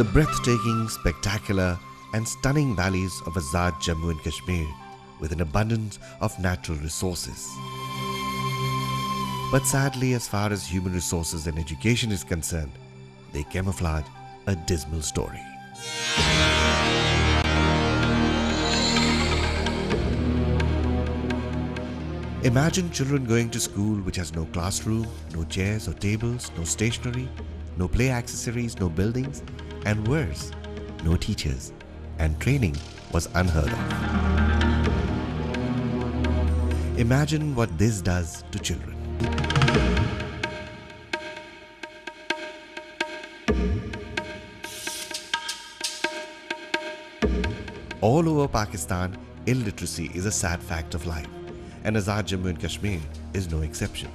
the breathtaking, spectacular and stunning valleys of Azad Jammu and Kashmir with an abundance of natural resources. But sadly, as far as human resources and education is concerned, they camouflage a dismal story. Imagine children going to school which has no classroom, no chairs or tables, no stationery, no play accessories, no buildings, and worse, no teachers, and training was unheard of. Imagine what this does to children. All over Pakistan, illiteracy is a sad fact of life, and Azad Jammu and Kashmir is no exception.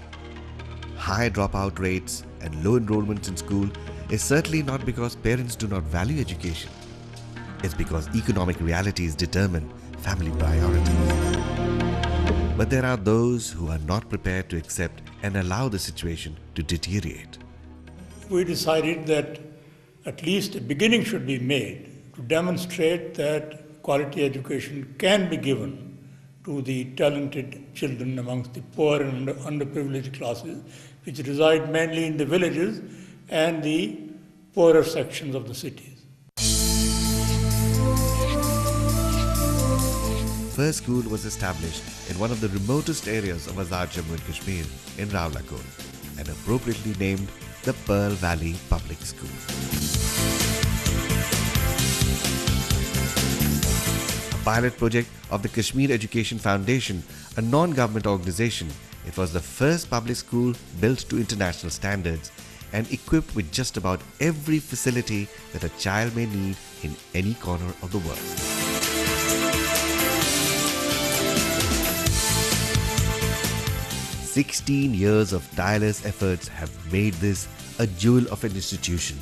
High dropout rates and low enrollment in school is certainly not because parents do not value education. It's because economic realities determine family priorities. But there are those who are not prepared to accept and allow the situation to deteriorate. We decided that at least a beginning should be made to demonstrate that quality education can be given to the talented children amongst the poor and underprivileged classes, which reside mainly in the villages and the poorer sections of the cities. First school was established in one of the remotest areas of Azad Jammu and Kashmir in Rawalakot and appropriately named the Pearl Valley Public School. A pilot project of the Kashmir Education Foundation, a non-government organization, it was the first public school built to international standards and equipped with just about every facility that a child may need in any corner of the world. 16 years of tireless efforts have made this a jewel of an institution.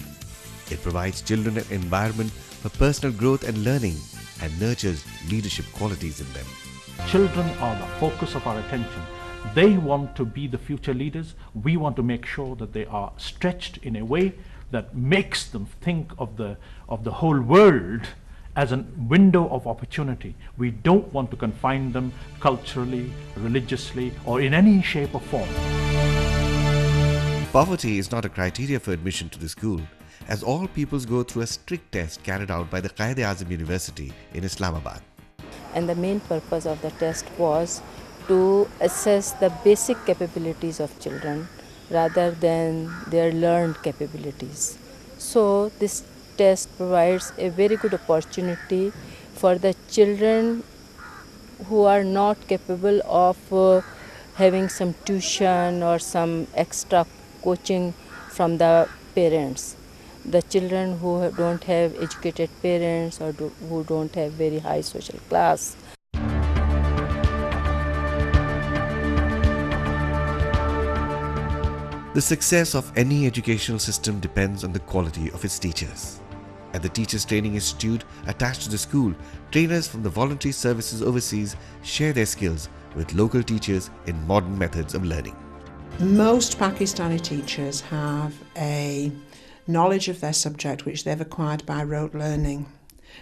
It provides children an environment for personal growth and learning and nurtures leadership qualities in them. Children are the focus of our attention. They want to be the future leaders. We want to make sure that they are stretched in a way that makes them think of the whole world as a window of opportunity. We don't want to confine them culturally, religiously, or in any shape or form. Poverty is not a criteria for admission to the school, as all pupils go through a strict test carried out by the Quaid-e-Azam University in Islamabad. And the main purpose of the test was to assess the basic capabilities of children rather than their learned capabilities. So this test provides a very good opportunity for the children who are not capable of having some tuition or some extra coaching from the parents. The children who don't have educated parents or who don't have very high social class. The success of any educational system depends on the quality of its teachers. At the Teachers Training Institute attached to the school, trainers from the voluntary services overseas share their skills with local teachers in modern methods of learning. Most Pakistani teachers have a knowledge of their subject which they've acquired by rote learning.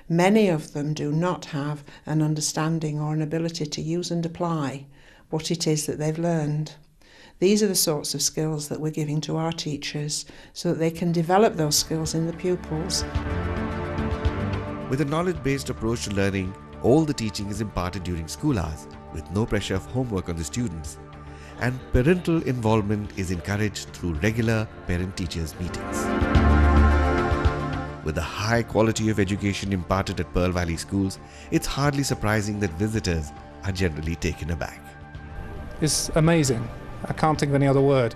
Many of them do not have an understanding or an ability to use and apply what it is that they've learned. These are the sorts of skills that we're giving to our teachers so that they can develop those skills in the pupils. With a knowledge-based approach to learning, all the teaching is imparted during school hours with no pressure of homework on the students. And parental involvement is encouraged through regular parent-teachers meetings. With the high quality of education imparted at Pearl Valley schools, it's hardly surprising that visitors are generally taken aback. It's amazing. I can't think of any other word.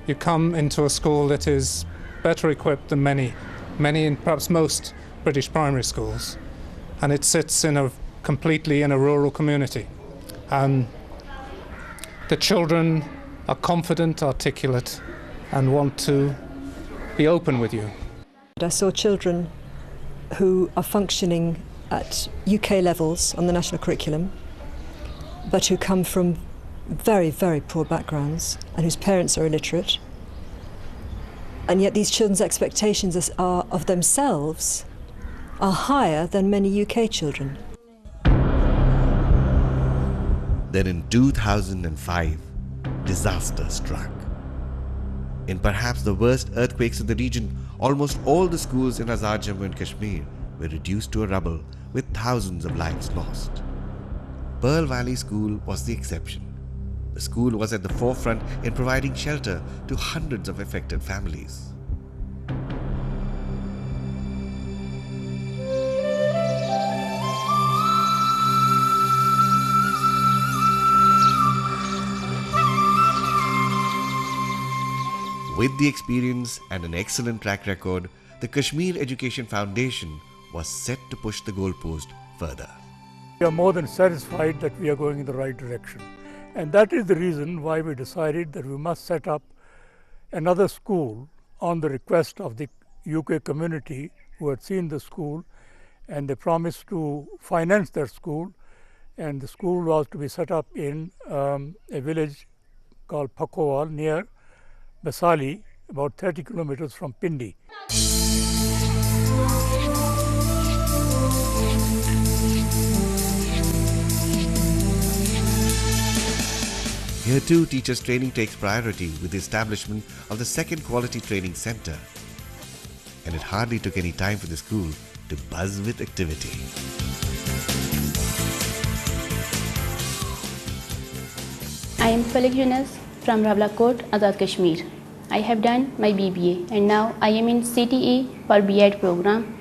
You come into a school that is better equipped than many and perhaps most British primary schools, and it sits completely in a rural community. The children are confident, articulate, and want to be open with you. I saw children who are functioning at UK levels on the national curriculum, but who come from very, very poor backgrounds and whose parents are illiterate. And yet these children's expectations of themselves are higher than many UK children. Then in 2005, disaster struck. In perhaps the worst earthquakes in the region, almost all the schools in Azad Jammu and Kashmir were reduced to a rubble with thousands of lives lost. Pearl Valley School was the exception. The school was at the forefront in providing shelter to hundreds of affected families. With the experience and an excellent track record, the Kashmir Education Foundation was set to push the goalpost further. We are more than satisfied that we are going in the right direction. And that is the reason why we decided that we must set up another school on the request of the UK community who had seen the school, and they promised to finance that school. And the school was to be set up in a village called Pakowal near Basali, about 30 kilometers from Pindi. Here too, teachers' training takes priority with the establishment of the second quality training center. And it hardly took any time for the school to buzz with activity. I am Palak Yunus from Rawalakot, Azad Kashmir. I have done my BBA and now I am in CTE for B.Ed program.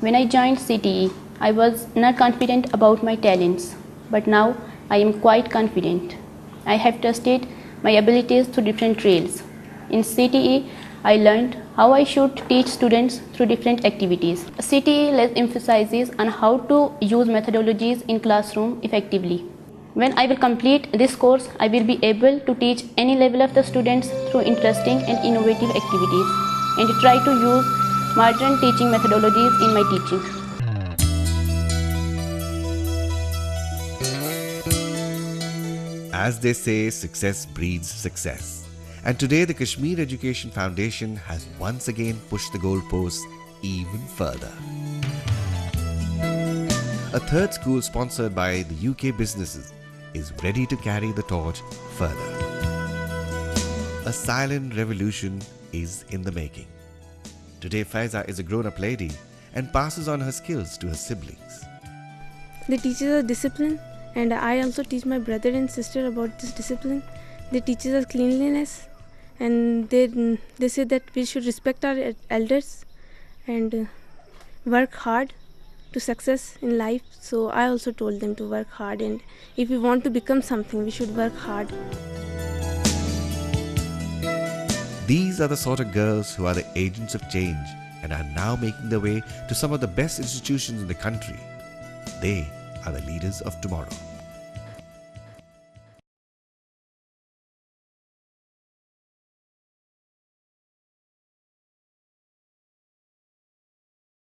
When I joined CTE, I was not confident about my talents, but now I am quite confident. I have tested my abilities through different trails. In CTE, I learned how I should teach students through different activities. CTE less emphasizes on how to use methodologies in classroom effectively. When I will complete this course, I will be able to teach any level of the students through interesting and innovative activities and try to use modern teaching methodologies in my teaching. As they say, success breeds success. And today the Kashmir Education Foundation has once again pushed the goalposts even further. A third school sponsored by the UK businesses is ready to carry the torch further. A silent revolution is in the making. Today Faiza is a grown-up lady and passes on her skills to her siblings. They teach us discipline, and I also teach my brother and sister about this discipline. They teach us cleanliness, and they say that we should respect our elders and work hard to success in life. So I also told them to work hard, and if we want to become something, we should work hard. These are the sort of girls who are the agents of change and are now making their way to some of the best institutions in the country. They are the leaders of tomorrow.